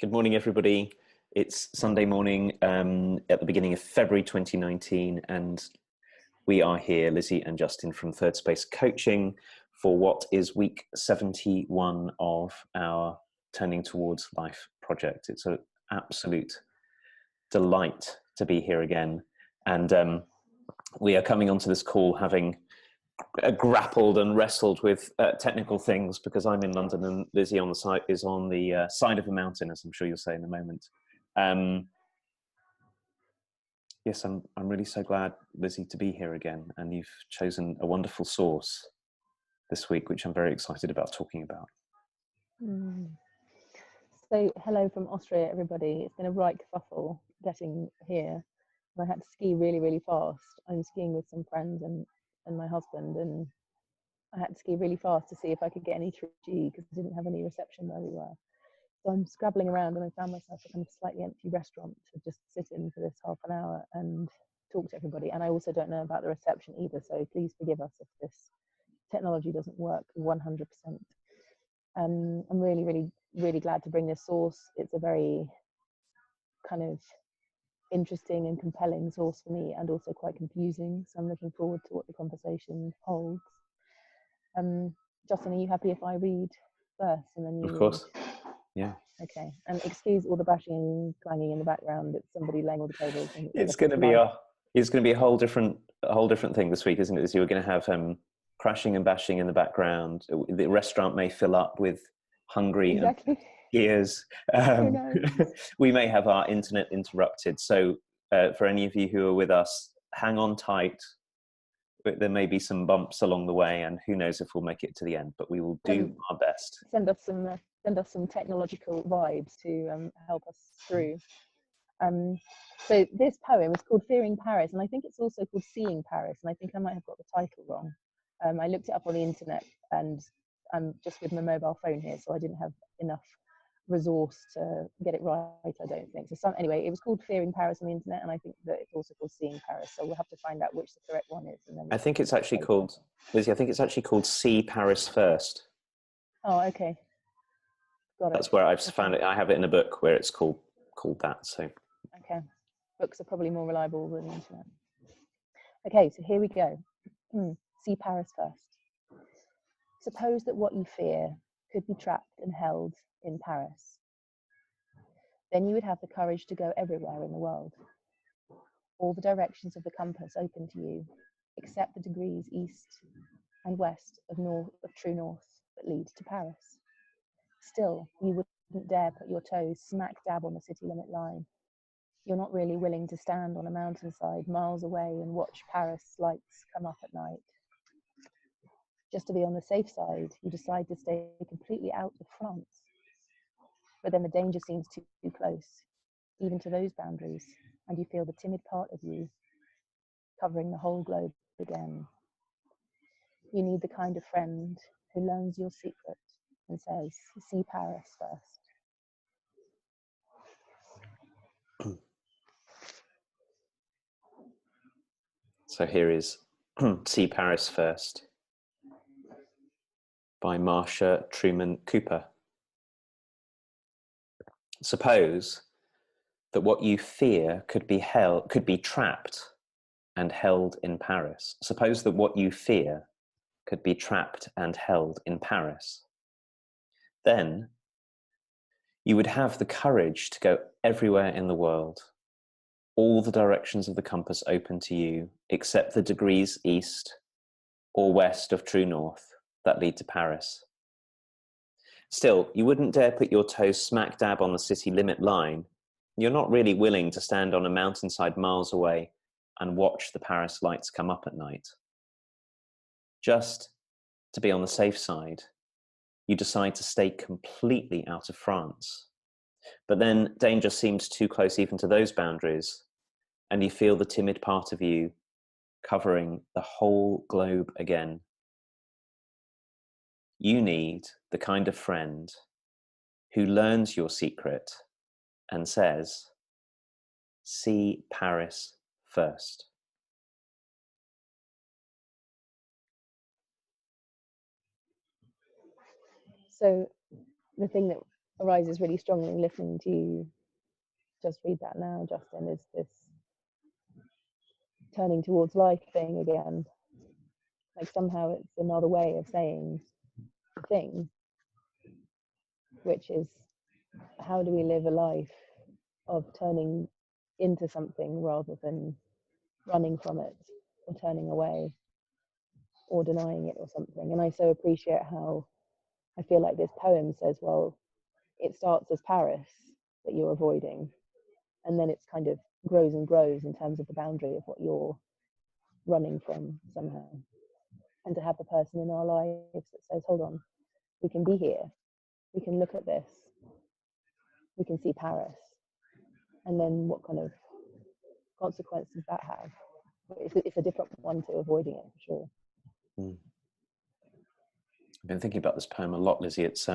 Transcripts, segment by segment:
Good morning, everybody. It's Sunday morning at the beginning of February 2019, and we are here, Lizzie and Justin from Third Space Coaching, for what is week 71 of our Turning Towards Life project. It's an absolute delight to be here again. And we are coming onto this call having grappled and wrestled with technical things, because I'm in London and Lizzie on the side is on the side of a mountain, as I'm sure you'll say in a moment. Yes, I'm really so glad, Lizzie, to be here again, and you've chosen a wonderful source this week, which I'm very excited about talking about. So hello from Austria, everybody. It's been a right kerfuffle getting here. I had to ski really fast. I'm skiing with some friends and my husband, and I had to ski really fast to see if I could get any 3G because I didn't have any reception where we were. So I'm scrabbling around, and I found myself at a kind of slightly empty restaurant to just sit in for this half an hour and talk to everybody. And I also don't know about the reception either, so please forgive us if this technology doesn't work 100%. I'm really glad to bring this source. It's a very kind of interesting and compelling source for me, and also quite confusing. So I'm looking forward to what the conversation holds. Justin, are you happy if I read first and then you Of course. read? Yeah. Okay. And excuse all the bashing and clanging in the background. It's somebody laying all the tables. And It's going to be a whole different thing this week, isn't it? You're going to have crashing and bashing in the background. The restaurant may fill up with hungry exactly. ears. We may have our internet interrupted. So for any of you who are with us, hang on tight. There may be some bumps along the way, and who knows if we'll make it to the end, but we will do our best. Send us some technological vibes to help us through. So this poem is called Fearing Paris, and I think it's also called Seeing Paris, and I think I might have got the title wrong. I looked it up on the internet, and I'm just with my mobile phone here, so I didn't have enough resource to get it right, I don't think. So anyway, it was called Fearing Paris on the internet, and I think that it's also called Seeing Paris, so we'll have to find out which the correct one is. And then I think it's actually called, Lizzie, See Paris First. Oh, okay. Got it. That's where I've found it. I have it in a book where it's called that. So okay, books are probably more reliable than the internet. Okay, so here we go. See Paris first. Suppose that what you fear could be trapped and held in Paris. Then you would have the courage to go everywhere in the world. All the directions of the compass open to you, except the degrees east and west of true north that lead to Paris. Still, you wouldn't dare put your toes smack dab on the city limit line. You're not really willing to stand on a mountainside miles away and watch Paris lights come up at night. Just to be on the safe side, you decide to stay completely out of France. But then the danger seems too close, even to those boundaries, and you feel the timid part of you covering the whole globe again. You need the kind of friend who learns your secret and says, see Paris first. So here is See Paris First by Marsha Truman Cooper. Suppose that what you fear could be trapped and held in Paris. Suppose that what you fear could be trapped and held in Paris. Then you would have the courage to go everywhere in the world. All the directions of the compass open to you, except the degrees east or west of true north that lead to Paris. Still, you wouldn't dare put your toes smack dab on the city limit line. You're not really willing to stand on a mountainside miles away and watch the Paris lights come up at night. Just to be on the safe side, you decide to stay completely out of France. But then danger seems too close even to those boundaries, and you feel the timid part of you covering the whole globe again. You need the kind of friend who learns your secret and says, see Paris first. So the thing that arises really strongly listening to you just read that now, Justin, is this turning towards life thing again. Like somehow it's another way of saying the thing, which is how do we live a life of turning into something rather than running from it or turning away or denying it or something. And I so appreciate how I feel like this poem says, well, it starts as Paris that you're avoiding, and then it's kind of grows and grows in terms of the boundary of what you're running from somehow. And to have the person in our lives that says, hold on, we can be here, we can look at this, we can see Paris, and then what kind of consequence does that have? It's a different one to avoiding it, for sure. Mm. I've been thinking about this poem a lot, Lizzie. It's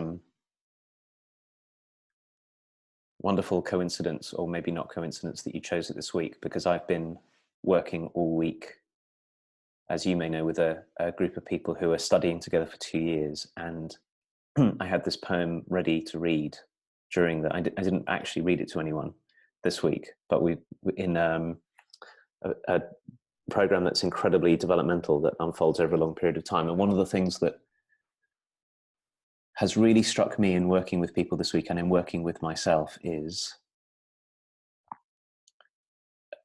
wonderful coincidence, or maybe not coincidence, that you chose it this week, because I've been working all week, as you may know, with a group of people who are studying together for 2 years, and I had this poem ready to read during the. I didn't actually read it to anyone this week, but we in a program that's incredibly developmental that unfolds over a long period of time. And one of the things that has really struck me in working with people this week and in working with myself is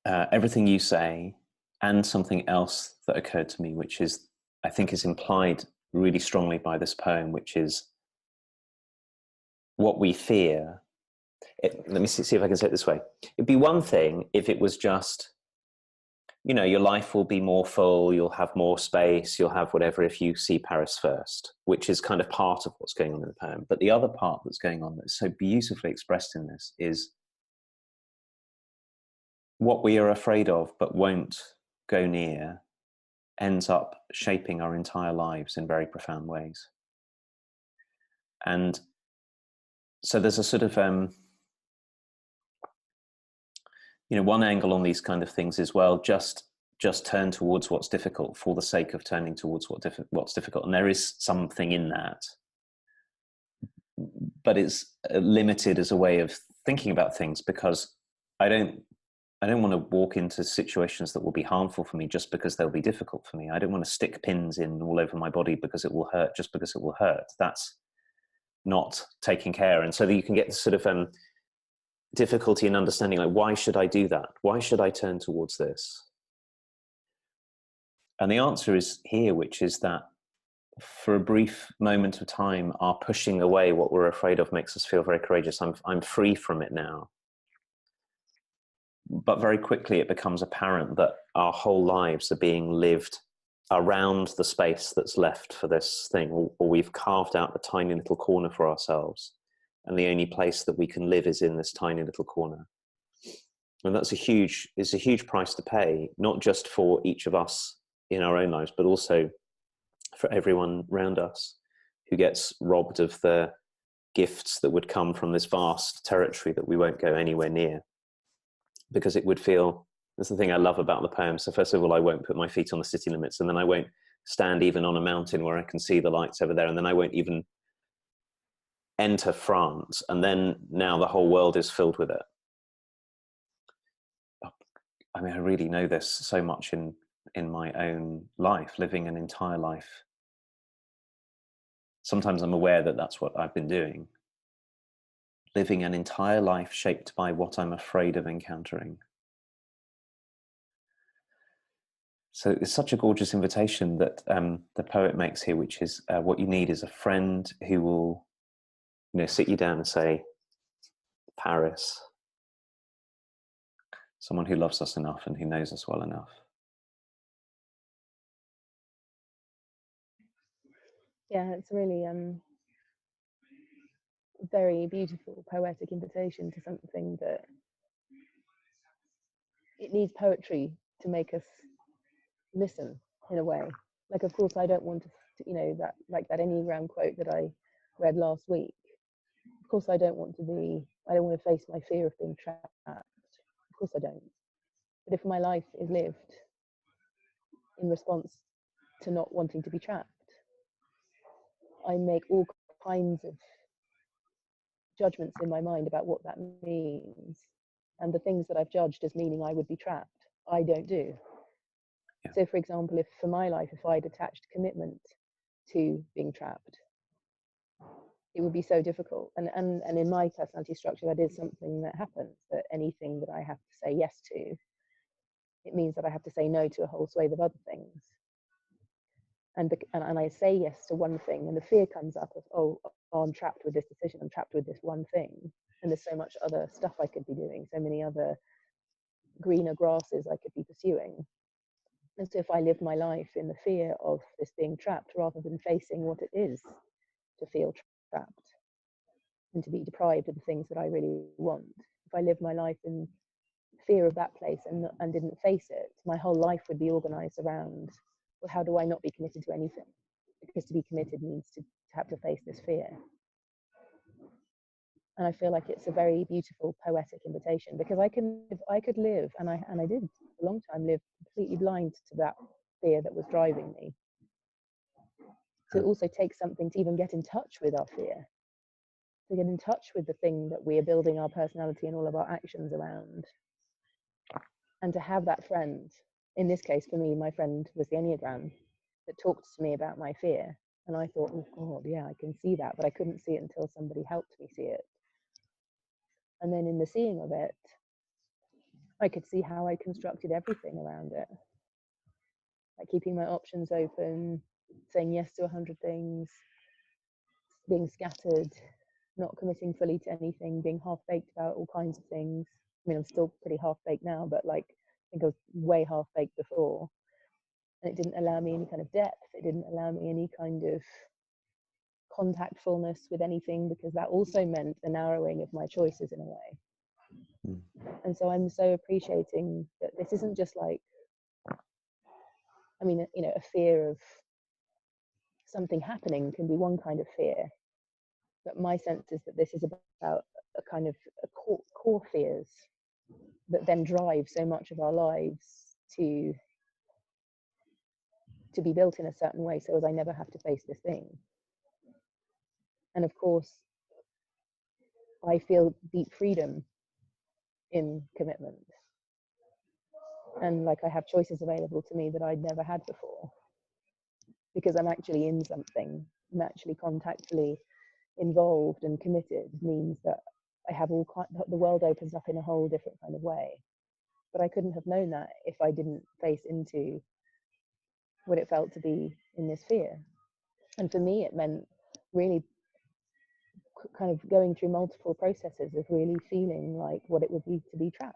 everything you say, and something else that occurred to me, which is, I think, is implied really strongly by this poem, which is what we fear. Let me see if I can say it this way. It'd be one thing if it was just, you know, your life will be more full, you'll have more space, you'll have whatever if you see Paris first, which is kind of part of what's going on in the poem. But the other part that's going on that's so beautifully expressed in this is what we are afraid of but won't go near ends up shaping our entire lives in very profound ways. And so there's a sort of, one angle on these kind of things is, well, just turn towards what's difficult for the sake of turning towards what's difficult. And there is something in that, but it's limited as a way of thinking about things, because I don't want to walk into situations that will be harmful for me just because they'll be difficult for me. I don't want to stick pins in all over my body because it will hurt, just because it will hurt. That's not taking care. And so that you can get this sort of difficulty in understanding, like, why should I do that? Why should I turn towards this? And the answer is here, which is that for a brief moment of time, our pushing away what we're afraid of makes us feel very courageous. I'm free from it now. But very quickly it becomes apparent that our whole lives are being lived around the space that's left for this thing, or we've carved out a tiny little corner for ourselves, and the only place that we can live is in this tiny little corner. And it's a huge price to pay, not just for each of us in our own lives, but also for everyone around us who gets robbed of the gifts that would come from this vast territory that we won't go anywhere near, because it would feel, that's the thing I love about the poem. So first of all, I won't put my feet on the city limits, and then I won't stand even on a mountain where I can see the lights over there, and then I won't even enter France, and then now the whole world is filled with it. I mean, I really know this so much in my own life, living an entire life. Sometimes I'm aware that that's what I've been doing. Living an entire life shaped by what I'm afraid of encountering. So it's such a gorgeous invitation that the poet makes here, which is what you need is a friend who will, sit you down and say, Paris. Someone who loves us enough and who knows us well enough. Yeah, it's really very beautiful poetic invitation to something that it needs poetry to make us listen in a way. Like, of course, I don't want to, that like that Enneagram quote that I read last week. Of course, I don't want to face my fear of being trapped. Of course I don't. But if my life is lived in response to not wanting to be trapped, I make all kinds of judgments in my mind about what that means. And the things that I've judged as meaning I would be trapped, I don't do. Yeah. So, for example, if for my life, if I'd attached commitment to being trapped, it would be so difficult. And in my personality structure, that is something that happens, that anything that I have to say yes to, it means that I have to say no to a whole swathe of other things. And I say yes to one thing, and the fear comes up of, oh, I'm trapped with this decision, I'm trapped with this one thing. And there's so much other stuff I could be doing, so many other greener grasses I could be pursuing. And so if I live my life in the fear of this being trapped rather than facing what it is to feel trapped and to be deprived of the things that I really want, if I live my life in fear of that place and didn't face it, my whole life would be organized around, well, how do I not be committed to anything? Because to be committed means to have to face this fear. And I feel like it's a very beautiful poetic invitation, because I could live, and I did for a long time live completely blind to that fear that was driving me. So it also takes something to even get in touch with our fear, to get in touch with the thing that we are building our personality and all of our actions around, and to have that friend. In this case, for me, my friend was the Enneagram that talked to me about my fear. And I thought, oh God, yeah, I can see that, but I couldn't see it until somebody helped me see it. And then in the seeing of it, I could see how I constructed everything around it. Like keeping my options open, saying yes to 100 things, being scattered, not committing fully to anything, being half-baked about all kinds of things. I mean, I'm still pretty half-baked now, but like, I think I was way half-baked before. And it didn't allow me any kind of depth. It didn't allow me any kind of contactfulness with anything, because that also meant a narrowing of my choices in a way. Mm. And so I'm so appreciating that this isn't just like, I mean, you know, a fear of something happening can be one kind of fear, but my sense is that this is about a kind of a core fears that then drive so much of our lives to be built in a certain way, so as I never have to face this thing. And of course, I feel deep freedom in commitment, and like I have choices available to me that I'd never had before, because I'm actually in something. I'm actually contactfully involved and committed, means that I have the world opens up in a whole different kind of way. But I couldn't have known that if I didn't face into what it felt to be in this fear. And for me, it meant really kind of going through multiple processes of really feeling like what it would be to be trapped.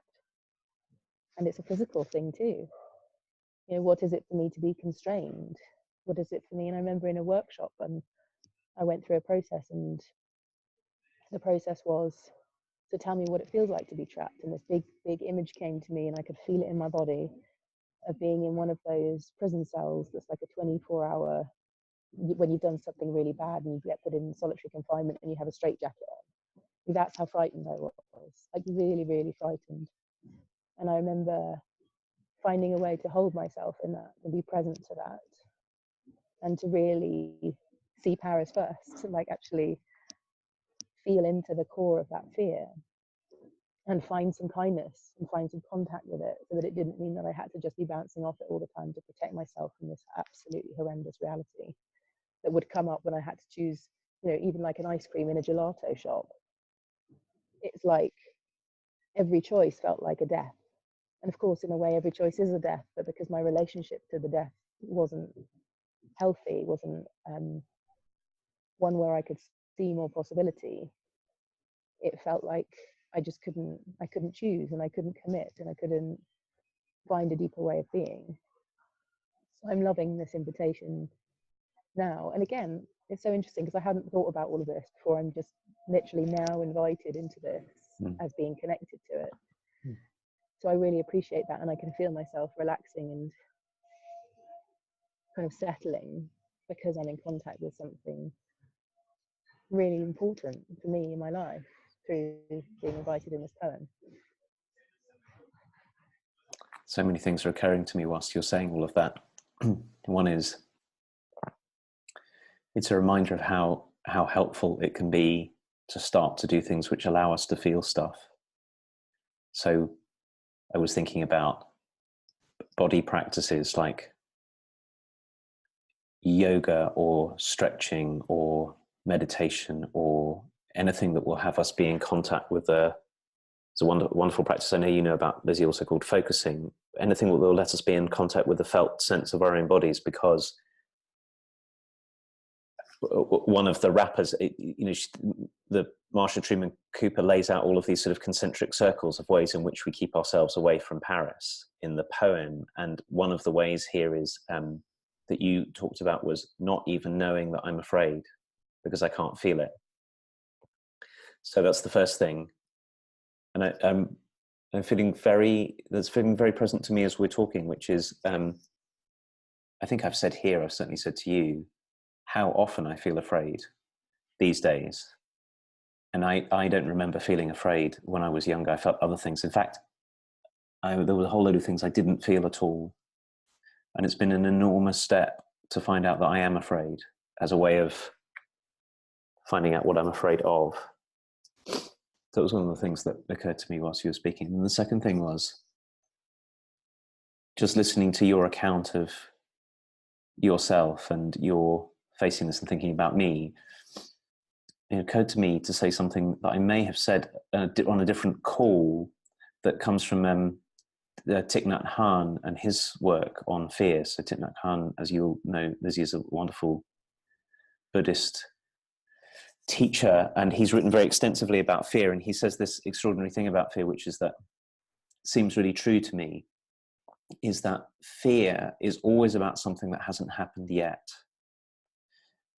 And it's a physical thing too. You know, what is it for me to be constrained? What is it for me? And I remember in a workshop, and I went through a process, and the process was to tell me what it feels like to be trapped. And this big image came to me, and I could feel it in my body, of being in one of those prison cells that's like a 24-hour, when you've done something really bad and you get put in solitary confinement and you have a straitjacket on. That's how frightened I was, like really, really frightened. And I remember finding a way to hold myself in that and be present to that, and to really see Paris first, to like actually feel into the core of that fear and find some kindness and find some contact with it, so that it didn't mean that I had to just be bouncing off it all the time to protect myself from this absolutely horrendous reality that would come up when I had to choose, you know, even like an ice cream in a gelato shop. It's like every choice felt like a death. And of course, in a way, every choice is a death, but because my relationship to the death wasn't healthy, wasn't one where I could see more possibility, it felt like I couldn't choose, and I couldn't commit, and I couldn't find a deeper way of being. So I'm loving this invitation now. And again, it's so interesting because I hadn't thought about all of this before. I'm just literally now invited into this as being connected to it. So I really appreciate that, and I can feel myself relaxing and kind of settling, because I'm in contact with something really important for me in my life through being invited in this poem. So many things are occurring to me whilst you're saying all of that. One is, it's a reminder of how helpful it can be to start to do things which allow us to feel stuff. So I was thinking about body practices like yoga or stretching or meditation or anything that will have us be in contact with it's a wonderful practice I know you know about, Lizzie, also called focusing. Anything that will let us be in contact with the felt sense of our own bodies, because one of the rappers, the Marsha Truman Cooper lays out all of these sort of concentric circles of ways in which we keep ourselves away from Paris in the poem. And one of the ways here is that you talked about was not even knowing that I'm afraid because I can't feel it. So that's the first thing. And I'm feeling that's feeling very present to me as we're talking, which is, I think I've said here, I've certainly said to you, how often I feel afraid these days. And I don't remember feeling afraid when I was younger. I felt other things. In fact, there was a whole load of things I didn't feel at all. And it's been an enormous step to find out that I am afraid, as a way of finding out what I'm afraid of. That was one of the things that occurred to me whilst you were speaking. And the second thing was just listening to your account of yourself and your facing this and thinking about me. It occurred to me to say something that I may have said on a different call that comes from Thich Nhat Hanh and his work on fear. So Thich Nhat Hanh, as you'll know, Lizzie, is a wonderful Buddhist teacher, and he's written very extensively about fear. And he says this extraordinary thing about fear, which is that seems really true to me, is that fear is always about something that hasn't happened yet.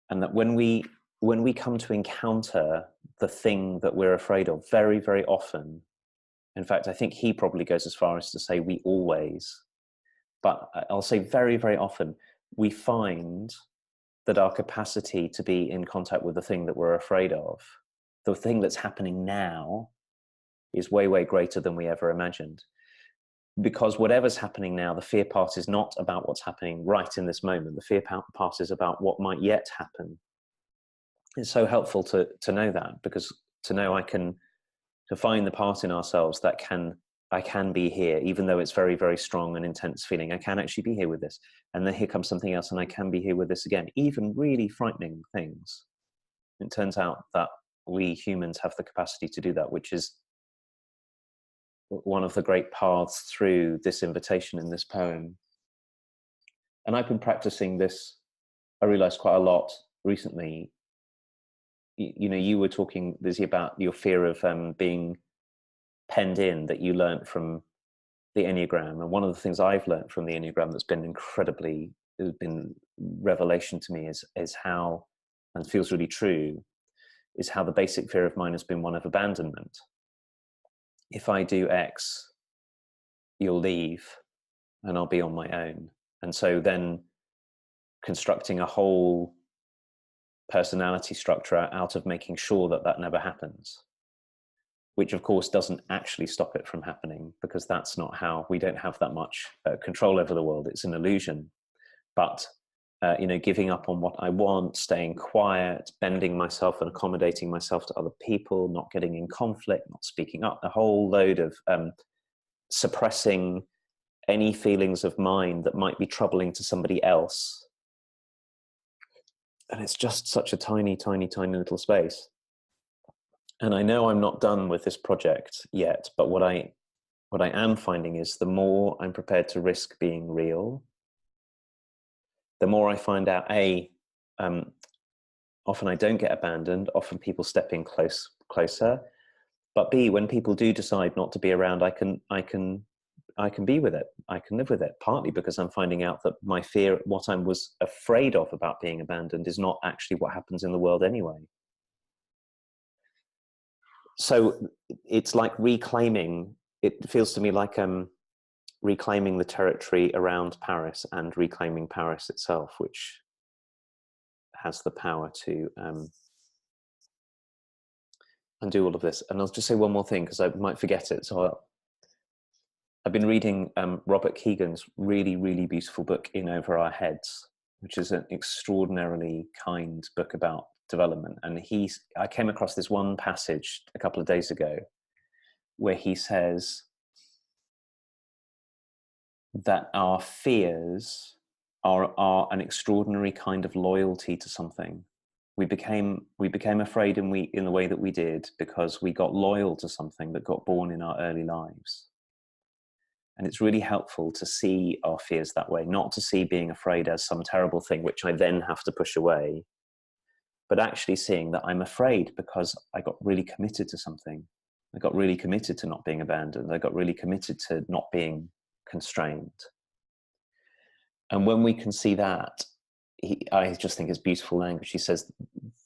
And that when we come to encounter the thing that we're afraid of, very, very often, in fact, I think he probably goes as far as to say we always, but I'll say very, very often, we find that our capacity to be in contact with the thing that we're afraid of, the thing that's happening now, is way, way greater than we ever imagined. Because whatever's happening now, the fear part is not about what's happening right in this moment. The fear part is about what might yet happen. It's so helpful to know that, because to know to find the part in ourselves that I can be here, even though it's very, very strong and intense feeling. I can actually be here with this. And then here comes something else, and I can be here with this again, even really frightening things. It turns out that we humans have the capacity to do that, which is one of the great paths through this invitation in this poem. And I've been practicing this, I realized, quite a lot recently. You were talking, Lizzie, about your fear of being penned in, that you learned from the Enneagram. And one of the things I've learned from the Enneagram that's been has been revelation to me is how, and feels really true, is how the basic fear of mine has been one of abandonment. If I do X, you'll leave and I'll be on my own. And so then constructing a whole personality structure out of making sure that that never happens, which of course doesn't actually stop it from happening, because that's not how, we don't have that much control over the world. It's an illusion. But giving up on what I want, staying quiet, bending myself and accommodating myself to other people, not getting in conflict, not speaking up, a whole load of suppressing any feelings of mine that might be troubling to somebody else. And it's just such a tiny, tiny, tiny little space. And I know I'm not done with this project yet, but what I am finding is the more I'm prepared to risk being real, the more I find out, often I don't get abandoned, often people step in closer, but B, when people do decide not to be around, I can be with it. I can live with it, partly because I'm finding out that my fear, what I was afraid of about being abandoned, is not actually what happens in the world anyway. So it's like reclaiming, it feels to me like reclaiming the territory around Paris and reclaiming Paris itself, which has the power to undo all of this. And I'll just say one more thing, because I might forget it. So I've been reading Robert Keegan's really, really beautiful book, In Over Our Heads, which is an extraordinarily kind book about development. And I came across this one passage a couple of days ago where he says that our fears are an extraordinary kind of loyalty to something. We became afraid in the way that we did because we got loyal to something that got born in our early lives. And it's really helpful to see our fears that way, not to see being afraid as some terrible thing which I then have to push away, but actually seeing that I'm afraid because I got really committed to something. I got really committed to not being abandoned. I got really committed to not being constrained. And when we can see that, I just think it's beautiful language. He says,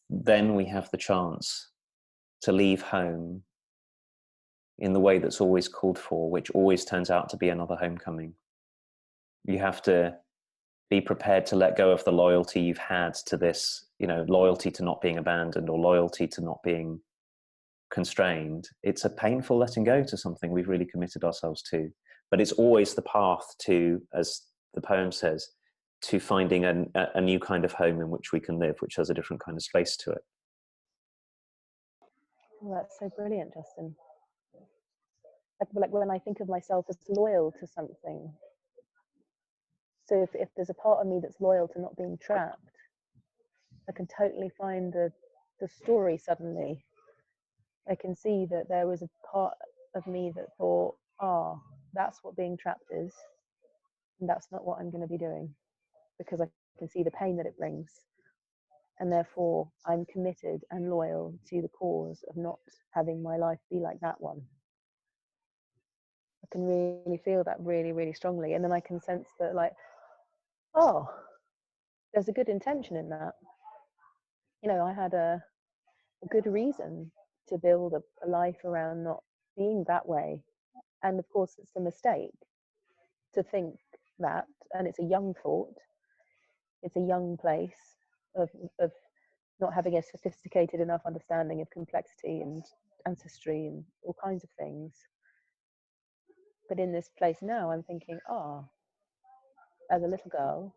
then we have the chance to leave home in the way that's always called for, which always turns out to be another homecoming. You have to be prepared to let go of the loyalty you've had to this, loyalty to not being abandoned or loyalty to not being constrained. It's a painful letting go to something we've really committed ourselves to, but it's always the path to, as the poem says, to finding a new kind of home in which we can live, which has a different kind of space to it. Well, that's so brilliant, Justin. Like when I think of myself as loyal to something, so if there's a part of me that's loyal to not being trapped, I can totally find the story suddenly. I can see that there was a part of me that thought, that's what being trapped is, and that's not what I'm going to be doing, because I can see the pain that it brings. And therefore, I'm committed and loyal to the cause of not having my life be like that one. I can really feel that really, really strongly. And then I can sense that, like, there's a good intention in that. I had a good reason to build a life around not being that way. And of course, it's a mistake to think that. And it's a young thought. It's a young place of not having a sophisticated enough understanding of complexity and ancestry and all kinds of things. But in this place now, I'm thinking, as a little girl,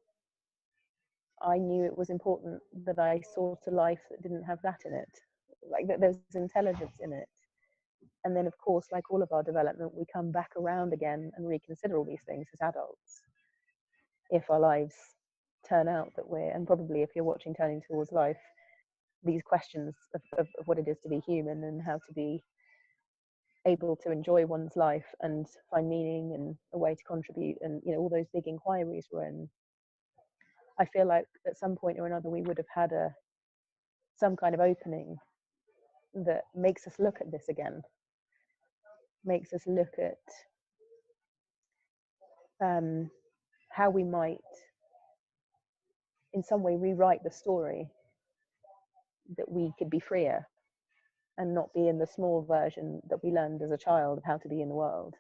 I knew it was important that I sought a life that didn't have that in it, like that there's intelligence in it. And then, of course, like all of our development, we come back around again and reconsider all these things as adults. If our lives turn out that and probably if you're watching Turning Towards Life, these questions of what it is to be human and how to be able to enjoy one's life and find meaning and a way to contribute, and all those big inquiries we're in. I feel like at some point or another we would have had some kind of opening that makes us look at this again, makes us look at how we might in some way rewrite the story, that we could be freer and not be in the small version that we learned as a child of how to be in the world,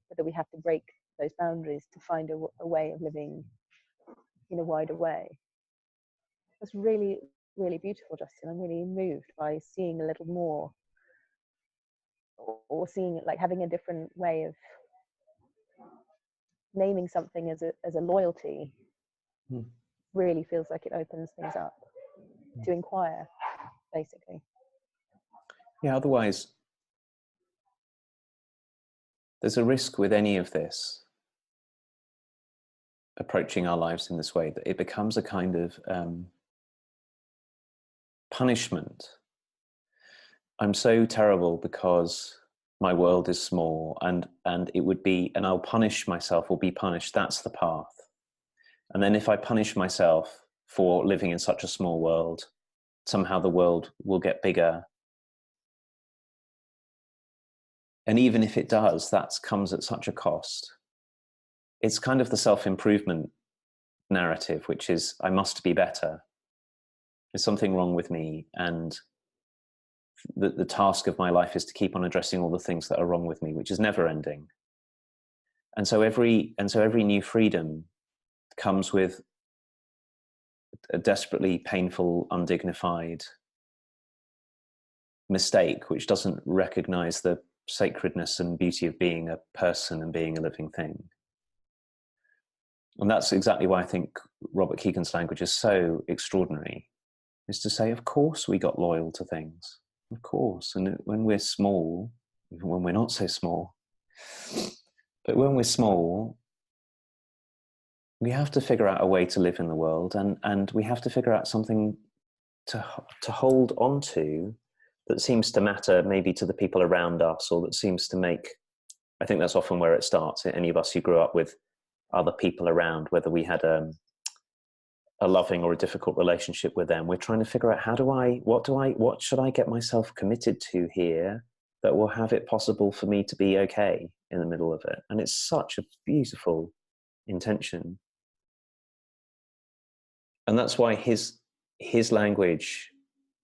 but that we have to break those boundaries to find a way of living in a wider way. That's really, really beautiful, Justin. I'm really moved by seeing a little more, or seeing it like having a different way of naming something as a loyalty. Really feels like it opens things up to inquire, basically. Yeah, otherwise there's a risk with any of this, approaching our lives in this way, that it becomes a kind of punishment. I'm so terrible because my world is small, and it would be, and I'll punish myself or be punished. That's the path. And then if I punish myself for living in such a small world, somehow the world will get bigger. And even if it does, that comes at such a cost. It's kind of the self-improvement narrative, which is, I must be better. There's something wrong with me, and the task of my life is to keep on addressing all the things that are wrong with me, which is never ending. And so every new freedom comes with a desperately painful, undignified mistake, which doesn't recognize the sacredness and beauty of being a person and being a living thing. And that's exactly why I think Robert Keegan's language is so extraordinary. is to say, of course we got loyal to things. Of course. And when we're small, even when we're not so small, but when we're small, we have to figure out a way to live in the world, and we have to figure out something to hold on to that seems to matter maybe to the people around us, or that seems to make, I think that's often where it starts. Any of us who grew up with other people around, whether we had a loving or a difficult relationship with them, we're trying to figure out what should I get myself committed to here that will have it possible for me to be okay in the middle of it. And it's such a beautiful intention. And that's why his language,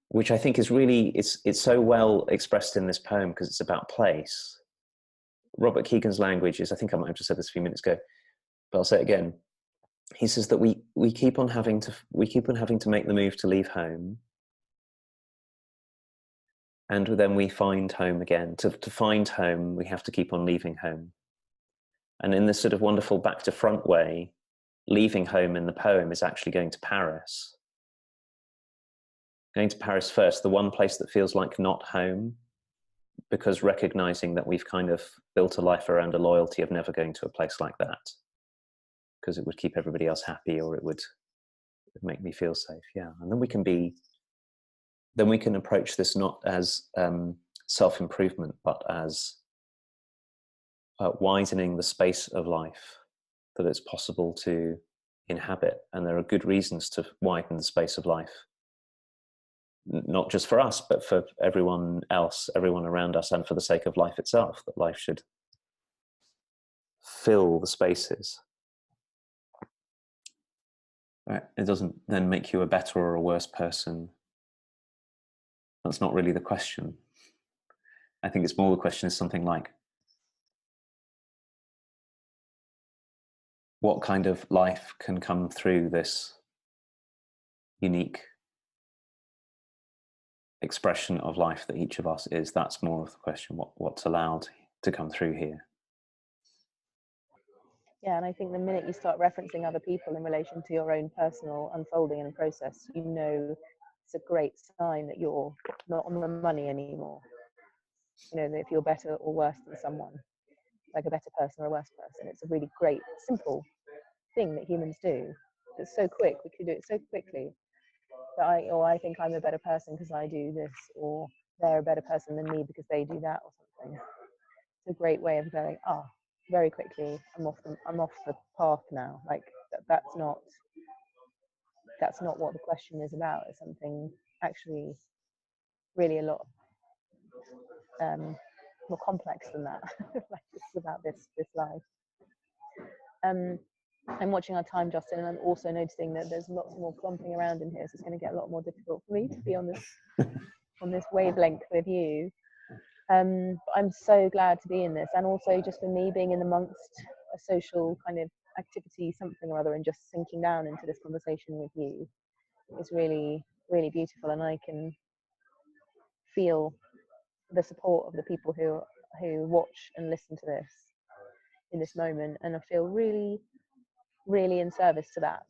which I think is really, it's so well expressed in this poem because it's about place. Robert Keegan's language is, I think I might have just said this a few minutes ago, but I'll say it again. He says that we keep on having to make the move to leave home, and then we find home again. To find home, we have to keep on leaving home. And in this sort of wonderful back to front way, leaving home in the poem is actually going to Paris. Going to Paris first, the one place that feels like not home, because recognizing that we've kind of built a life around a loyalty of never going to a place like that, because it would keep everybody else happy, or it would make me feel safe. Yeah. And then we can approach this not as self-improvement, but as widening the space of life that it's possible to inhabit. And there are good reasons to widen the space of life, not just for us, but for everyone else, everyone around us, and for the sake of life itself, that life should fill the spaces. Right? It doesn't then make you a better or a worse person. That's not really the question. I think it's more the question is something like, what kind of life can come through this unique expression of life that each of us is? That's more of the question, what's allowed to come through here. Yeah, and I think the minute you start referencing other people in relation to your own personal unfolding and process, you know it's a great sign that you're not on the money anymore. You know, that if you're better or worse than someone, like a better person or a worse person, it's a really great, simple thing that humans do. It's so quick, we can do it so quickly that I think I'm a better person because I do this, or they're a better person than me because they do that, or something. It's a great way of going, very quickly, I'm off the path now. Like that's not what the question is about. It's something actually really a lot more complex than that. Like it's about this life. I'm watching our time, Justin, and I'm also noticing that there's lots more clumping around in here, so it's going to get a lot more difficult for me to be on this wavelength with you. I'm so glad to be in this, and also just for me being in amongst a social kind of activity, something or other, and just sinking down into this conversation with you is really, really beautiful, and I can feel the support of the people who watch and listen to this in this moment, and I feel really, really in service to that.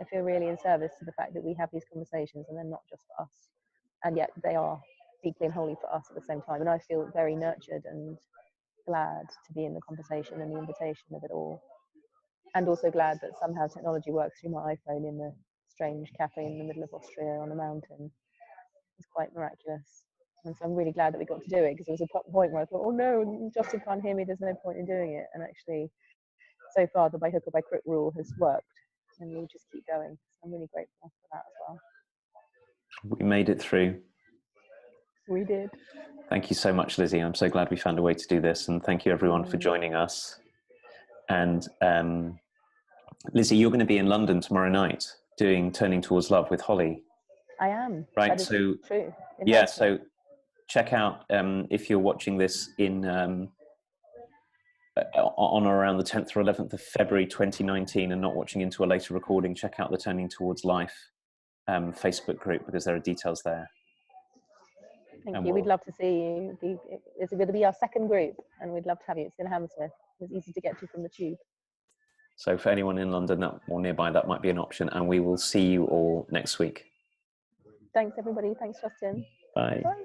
I feel really in service to the fact that we have these conversations and they're not just for us, and yet they are deeply and wholly for us at the same time. And I feel very nurtured and glad to be in the conversation and the invitation of it all. And also glad that somehow technology works through my iPhone in the strange cafe in the middle of Austria on a mountain. It's quite miraculous. And so I'm really glad that we got to do it, because there was a point where I thought, oh no, Justin can't hear me, there's no point in doing it. And actually, so far, the by hook or by crook rule has worked, and we'll just keep going. So I'm really grateful for that as well. We made it through. We did. Thank you so much, Lizzie. I'm so glad we found a way to do this, and thank you everyone for joining us. And Lizzie, you're going to be in London tomorrow night doing Turning Towards Love with Holly. I am. Right. That is so true. Yeah. So check out if you're watching this in on or around the 10th or 11th of February 2019 and not watching into a later recording, check out the Turning Towards Life Facebook group, because there are details there. Thank you. We'd love to see you. It's going to be our second group, and we'd love to have you. It's in Hammersmith. It's easy to get to from the tube. So for anyone in London or nearby, that might be an option, and we will see you all next week. Thanks, everybody. Thanks, Justin. Bye. Bye.